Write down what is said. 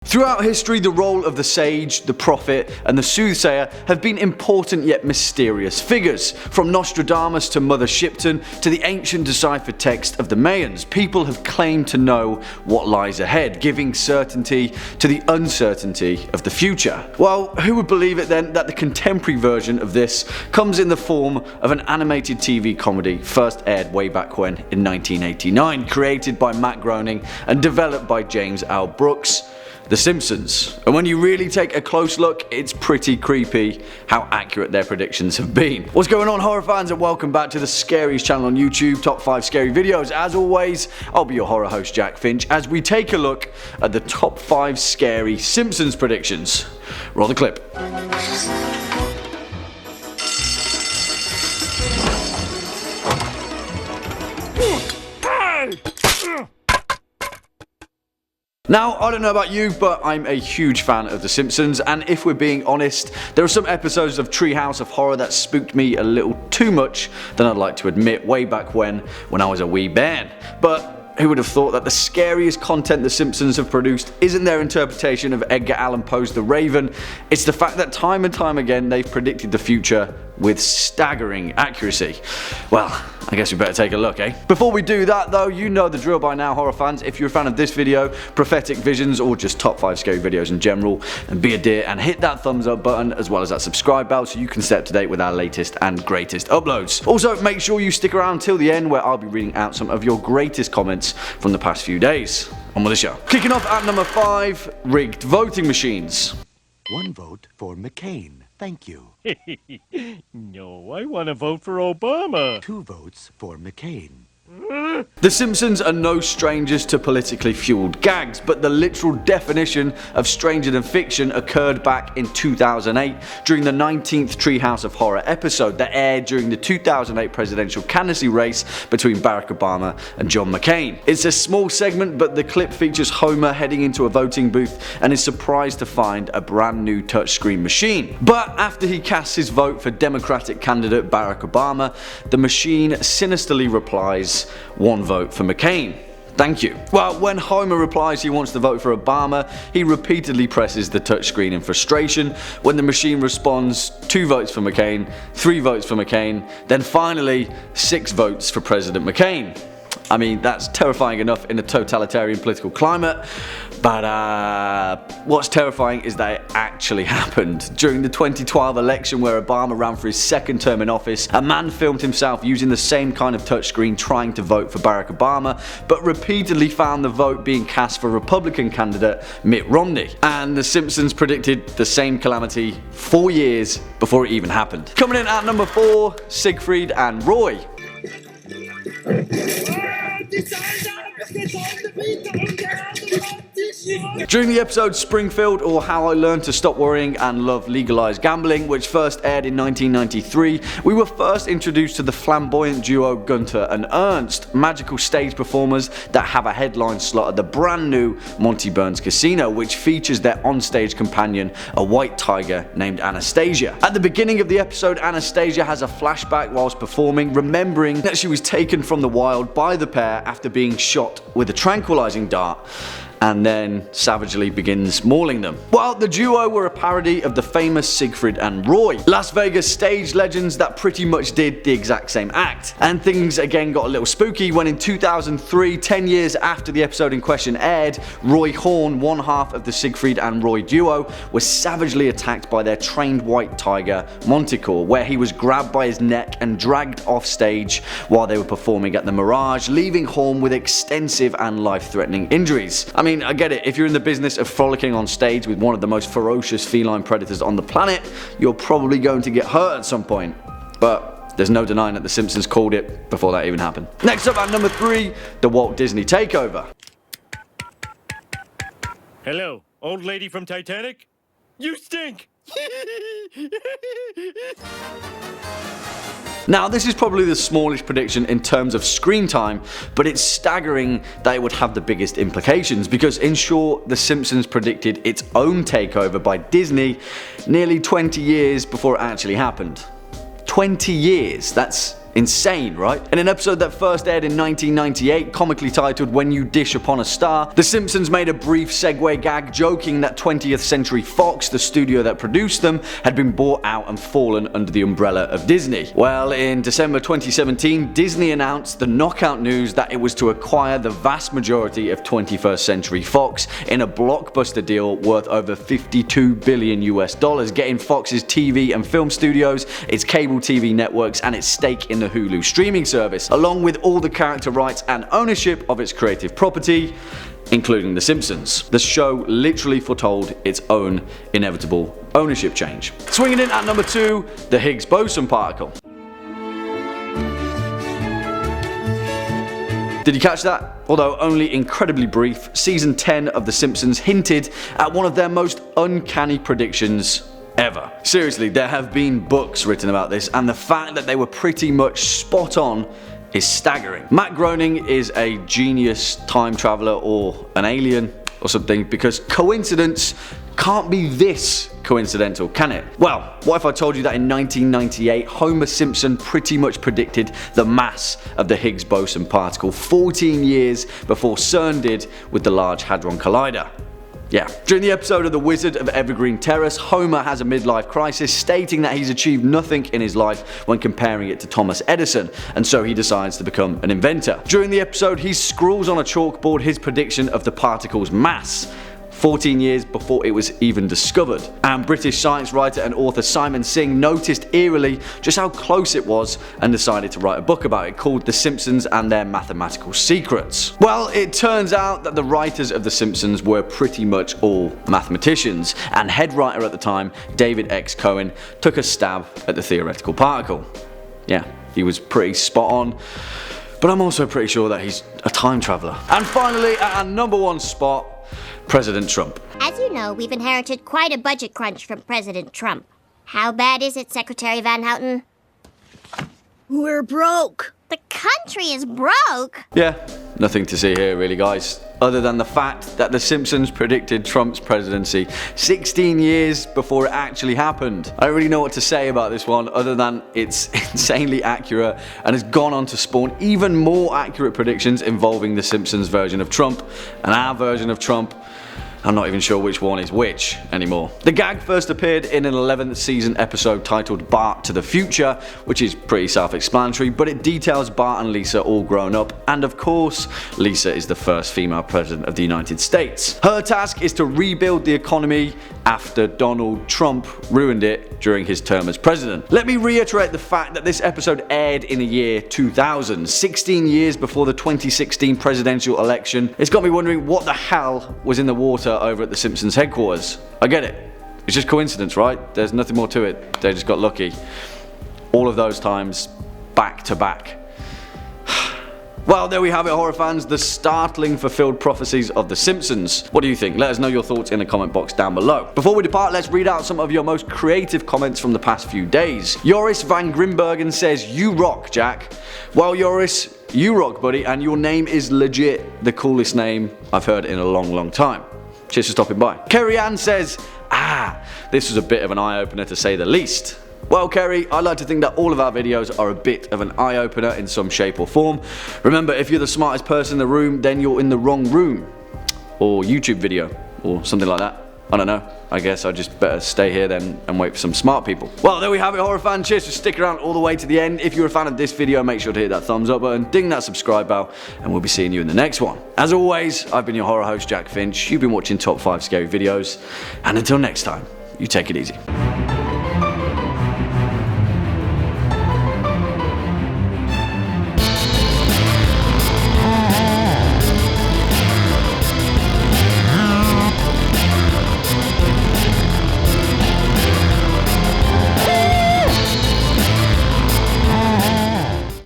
Throughout history, the role of the sage, the prophet, and the soothsayer have been important yet mysterious figures. From Nostradamus to Mother Shipton to the ancient deciphered text of the Mayans, people have claimed to know what lies ahead, giving certainty to the uncertainty of the future. Well, who would believe it then that the contemporary version of this comes in the form of an animated TV comedy first aired way back when in 1989, created by Matt Groening and developed by James L. Brooks. The Simpsons. And when you really take a close look, it's pretty creepy how accurate their predictions have been. What's going on, horror fans, and welcome back to the Scariest channel on YouTube, top 5 scary videos. As always, I'll be your horror host, Jack Finch, as we take a look at the top 5 scary Simpsons predictions. Roll the clip. Now, I don't know about you, but I'm a huge fan of The Simpsons, and if we're being honest, there are some episodes of Treehouse of Horror that spooked me a little too much than I'd like to admit way back when I was a wee bairn. But who would have thought that the scariest content The Simpsons have produced isn't their interpretation of Edgar Allan Poe's The Raven, it's the fact that time and time again they've predicted the future with staggering accuracy. Well, I guess we better take a look, eh? Before we do that though, you know the drill by now, horror fans. If you're a fan of this video, prophetic visions, or just top 5 scary videos in general, then be a dear and hit that thumbs up button as well as that subscribe bell so you can stay up to date with our latest and greatest uploads. Also, make sure you stick around till the end where I'll be reading out some of your greatest comments from the past few days. On with the show. Kicking off at number 5, rigged voting machines. 1 vote for McCain. Thank you. No, I want to vote for Obama. 2 votes for McCain. The Simpsons are no strangers to politically fueled gags, but the literal definition of stranger than fiction occurred back in 2008 during the 19th Treehouse of Horror episode that aired during the 2008 presidential candidacy race between Barack Obama and John McCain. It's a small segment, but the clip features Homer heading into a voting booth and is surprised to find a brand new touchscreen machine. But after he casts his vote for Democratic candidate Barack Obama, the machine sinisterly replies, 1 vote for McCain. Thank you. Well, when Homer replies he wants to vote for Obama, he repeatedly presses the touchscreen in frustration. When the machine responds, 2 votes for McCain, 3 votes for McCain, then finally 6 votes for President McCain. I mean, that's terrifying enough in a totalitarian political climate, but what's terrifying is that it actually happened. During the 2012 election where Obama ran for his 2nd term in office, a man filmed himself using the same kind of touchscreen trying to vote for Barack Obama, but repeatedly found the vote being cast for Republican candidate Mitt Romney. And The Simpsons predicted the same calamity 4 years before it even happened. Coming in at number 4, Siegfried and Roy. During the episode Springfield, or How I Learned to Stop Worrying and Love Legalized Gambling, which first aired in 1993, we were first introduced to the flamboyant duo Gunter and Ernst, magical stage performers that have a headline slot at the brand new Monty Burns Casino, which features their onstage companion, a white tiger named Anastasia. At the beginning of the episode, Anastasia has a flashback whilst performing, remembering that she was taken from the wild by the pair after being shot with a tranquilizing dart, and then savagely begins mauling them. Well, the duo were a parody of the famous Siegfried and Roy, Las Vegas stage legends that pretty much did the exact same act. And things again got a little spooky when in 2003, 10 years after the episode in question aired, Roy Horn, one half of the Siegfried and Roy duo, was savagely attacked by their trained white tiger, Montecore, where he was grabbed by his neck and dragged off stage while they were performing at the Mirage, leaving Horn with extensive and life-threatening injuries. I mean, I get it, if you're in the business of frolicking on stage with one of the most ferocious feline predators on the planet, you're probably going to get hurt at some point. But there's no denying that The Simpsons called it before that even happened. Next up at number 3, the Walt Disney Takeover. Hello, old lady from Titanic? You stink! Now, this is probably the smallest prediction in terms of screen time, but it's staggering that it would have the biggest implications because, in short, The Simpsons predicted its own takeover by Disney nearly 20 years before it actually happened. 20 years, that's Insane, right? In an episode that first aired in 1998, comically titled When You Dish Upon a Star, The Simpsons made a brief segue gag joking that 20th Century Fox, the studio that produced them, had been bought out and fallen under the umbrella of Disney. Well, in December 2017, Disney announced the knockout news that it was to acquire the vast majority of 21st Century Fox in a blockbuster deal worth over $52 billion US, getting Fox's TV and film studios, its cable TV networks, and its stake in the Hulu streaming service, along with all the character rights and ownership of its creative property, including The Simpsons. The show literally foretold its own inevitable ownership change. Swinging in at number 2, the Higgs boson particle. Did you catch that? Although only incredibly brief, season 10 of The Simpsons hinted at one of their most uncanny predictions ever. Seriously, there have been books written about this, and the fact that they were pretty much spot on is staggering. Matt Groening is a genius time traveler or an alien or something, because coincidence can't be this coincidental, can it? Well, what if I told you that in 1998 Homer Simpson pretty much predicted the mass of the Higgs boson particle 14 years before CERN did with the Large Hadron Collider? Yeah. During the episode of The Wizard of Evergreen Terrace, Homer has a midlife crisis, stating that he's achieved nothing in his life when comparing it to Thomas Edison, and so he decides to become an inventor. During the episode, he scrawls on a chalkboard his prediction of the particle's mass, 14 years before it was even discovered. And British science writer and author Simon Singh noticed eerily just how close it was and decided to write a book about it called The Simpsons and Their Mathematical Secrets. Well, it turns out that the writers of The Simpsons were pretty much all mathematicians, and head writer at the time, David X. Cohen, took a stab at the theoretical particle. Yeah, he was pretty spot on. But I'm also pretty sure that he's a time traveler. And finally, at our number 1 spot, President Trump. As you know, we've inherited quite a budget crunch from President Trump. How bad is it, Secretary Van Houten? We're broke. The country is broke? Yeah, nothing to see here really, guys, other than the fact that The Simpsons predicted Trump's presidency 16 years before it actually happened. I don't really know what to say about this one other than it's insanely accurate and has gone on to spawn even more accurate predictions involving The Simpsons version of Trump and our version of Trump. I'm not even sure which one is which anymore. The gag first appeared in an 11th season episode titled Bart to the Future, which is pretty self-explanatory, but it details Bart and Lisa all grown up, and of course, Lisa is the first female president of the United States. Her task is to rebuild the economy after Donald Trump ruined it during his term as president. Let me reiterate the fact that this episode aired in the year 2000, 16 years before the 2016 presidential election. It's got me wondering what the hell was in the water over at the Simpsons headquarters. I get it. It's just coincidence, right? There's nothing more to it. They just got lucky. All of those times, back to back. Well, there we have it, horror fans, the startling fulfilled prophecies of The Simpsons. What do you think? Let us know your thoughts in the comment box down below. Before we depart, let's read out some of your most creative comments from the past few days. Joris van Grimbergen says, "You rock, Jack." Well, Joris, you rock, buddy, and your name is legit the coolest name I've heard in a long time. Cheers for stopping by. Kerry Ann says, this was a bit of an eye-opener to say the least. Well, Kerry, I like to think that all of our videos are a bit of an eye-opener in some shape or form. Remember, if you're the smartest person in the room, then you're in the wrong room. Or YouTube video, or something like that. I don't know. I guess I just better stay here then and wait for some smart people. Well, there we have it, horror fan. Cheers for sticking around all the way to the end. If you're a fan of this video, make sure to hit that thumbs up button, ding that subscribe bell, and we'll be seeing you in the next one. As always, I've been your horror host, Jack Finch. You've been watching Top 5 Scary Videos, and until next time, you take it easy.